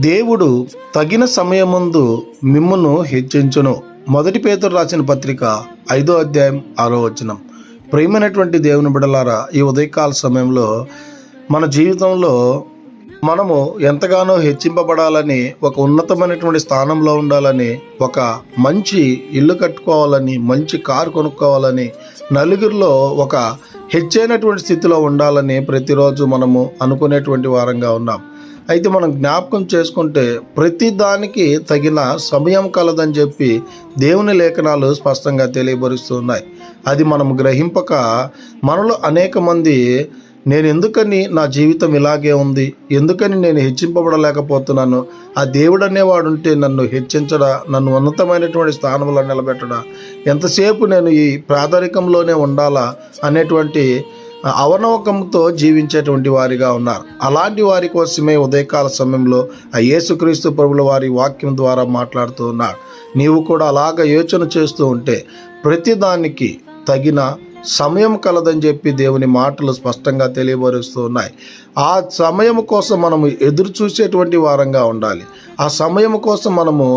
దేవుడు తగిన సమయమందు మిమ్మును హెచ్చించును. 1 పేతురు రాసిన పత్రిక 5వ అధ్యాయం 6వ వచనం. ప్రియమైనటువంటి దేవుని బిడ్డలారా, ఈ ఉదయకాల సమయంలో మన జీవితంలో మనము ఎంతగానో హెచ్చింపబడాలని, ఒక ఉన్నతమైనటువంటి స్థానంలో ఉండాలని, ఒక మంచి ఇల్లు కట్టుకోవాలని, మంచి కారు కొనుక్కోవాలని, నలుగురిలో ఒక హెచ్చైనటువంటి స్థితిలో ఉండాలని ప్రతిరోజు మనము అనుకునేటువంటి వారంగా ఉన్నాం. అయితే మనం జ్ఞాపకం చేసుకుంటే ప్రతి దానికి తగిన సమయం కలదని చెప్పి దేవుని లేఖనాలు స్పష్టంగా తెలియబరుస్తున్నాయి. అది మనం గ్రహింపక మనలో అనేక మంది నేను ఎందుకని నా జీవితం ఇలాగే ఉంది, ఎందుకని నేను హెచ్చింపబడలేకపోతున్నాను, ఆ దేవుడు అనేవాడు ఉంటే నన్ను హెచ్చించడా, నన్ను ఉన్నతమైనటువంటి స్థానంలో నిలబెట్టడా, ఎంతసేపు నేను ఈ ప్రాథమికంలోనే ఉండాలా అనేటువంటి అవనవకంతో జీవించేటువంటి వారిగా ఉన్నారు. అలాంటి వారి కోసమే ఉదయకాల సమయంలో ఆ యేసుక్రీస్తు ప్రభుల వారి వాక్యం ద్వారా మాట్లాడుతూ ఉన్నారు. నీవు కూడా అలాగ యోచన చేస్తూ ఉంటే ప్రతిదానికి తగిన సమయం కలదని చెప్పి దేవుని మాటలు స్పష్టంగా తెలియబరుస్తూ ఉన్నాయి. ఆ సమయం కోసం మనము ఎదురు చూసేటువంటి వారంగా ఉండాలి. ఆ సమయం కోసం మనము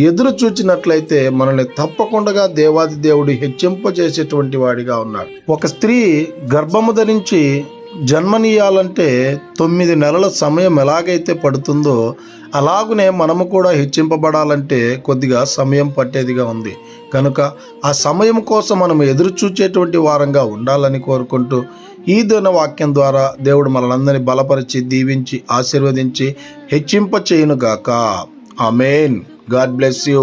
ఎదురు చూచినట్లయితే మనల్ని తప్పకుండా దేవాది దేవుడు హెచ్చింపజేసేటువంటి వాడిగా ఉన్నాడు. ఒక స్త్రీ గర్భము ధరించి జన్మనీయాలంటే 9 నెలల సమయం ఎలాగైతే పడుతుందో అలాగునే మనము కూడా హెచ్చింపబడాలంటే కొద్దిగా సమయం పట్టేదిగా ఉంది. కనుక ఆ సమయం కోసం మనం ఎదురు చూచేటువంటి వారంగా ఉండాలని కోరుకుంటూ ఈ దిన వాక్యం ద్వారా దేవుడు మనలందరినీ బలపరిచి, దీవించి, ఆశీర్వదించి హెచ్చింప చేయునుగాక. ఆమేన్. God bless you.